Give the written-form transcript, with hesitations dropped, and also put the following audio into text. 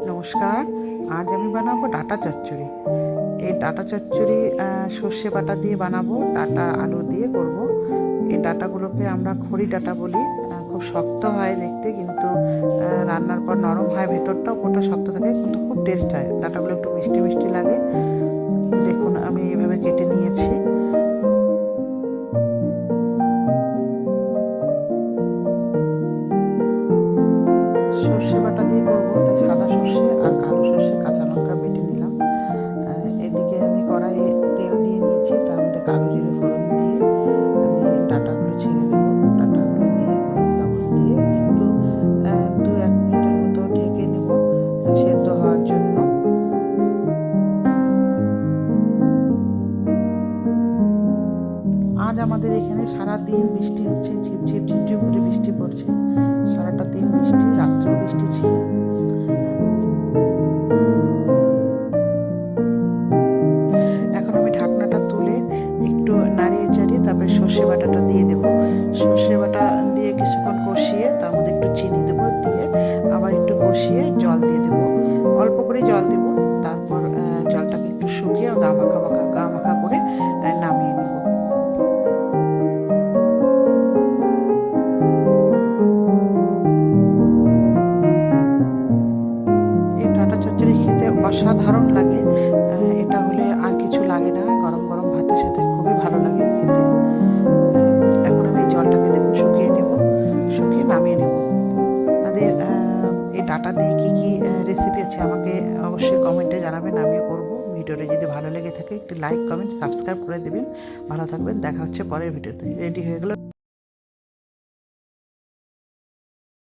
নমস্কার। আজ আমি বানাবো ডাঁটা চচ্চড়ি। এই ডাঁটা চচ্চড়ি সর্ষে বাটা দিয়ে বানাবো, ডাঁটা আলু দিয়ে করব। এই ডাঁটাগুলোকে আমরা খড়ি ডাঁটা বলি। খুব শক্ত হয় দেখতে, কিন্তু রান্নার পর নরম হয়, ভেতরটা ওটা শক্ত থাকে, কিন্তু খুব টেস্ট হয়। ডাঁটাগুলো একটু মিষ্টি মিষ্টি লাগে। দেখুন আমি এইভাবে কেটে নিয়েছি। সর্ষে বাটা দিয়ে করবো, তাই সাদা সর্ষে আর কালো সর্ষে কাঁচা লঙ্কা বেটে নিলাম। এদিকে আমি কড়াইয়ে তেল দিয়ে নিয়েছি, তার মধ্যে কালো জিরে ফোড়ন দিয়ে আমি ডাঁটাগুলো ছেড়ে দেবো। ডাঁটাগুলো দিয়ে হলুদ লবণ দিয়ে একটু 2-1 মিনিটের মতো ঢেকে নেব সেদ্ধ হওয়ার জন্য। আজ আমাদের এখানে সারা দিন বৃষ্টি হচ্ছে, ঝিপঝিপ ঝিপঝিপ করে বৃষ্টি পড়ছে। সারাটা দিন বৃষ্টি, রাত্রেও বৃষ্টি ছিল। এখন আমি ঢাকনাটা তুলে একটু নাড়িয়ে চাড়িয়ে তারপরে সর্ষে বাটাটা দিয়ে দেবো। সর্ষে বাটা দিয়ে কিছুক্ষণ কষিয়ে তার মধ্যে একটু চিনি দেবো, দিয়ে আবার একটু কষিয়ে জল দিয়ে দেবো। অল্প করে জল দেবো। তারপর জলটাকে একটু শুকিয়ে গা মাখা করে নামিয়ে নেব। এই ডাঁটা চচ্চড়ি খেতে অসাধারণ লাগে। এটা হলে আর কিছু লাগে না, গরম গরম ভাতের সাথে খুবই ভালো লাগে খেতে। এখন আমি এই জলটাকে দেখুন শুকিয়ে নেব, শুকিয়ে নামিয়ে নেব। আপনাদের এই ডাঁটা দিয়ে কী কী রেসিপি আছে আমাকে অবশ্যই কমেন্টে জানাবেন, আমিও করব। ভিডিওটা যদি ভালো লেগে থাকে একটু লাইক কমেন্ট সাবস্ক্রাইব করে দেবেন। ভালো থাকবেন, দেখা হচ্ছে পরের ভিডিওতে। রেডি হয়ে গেল।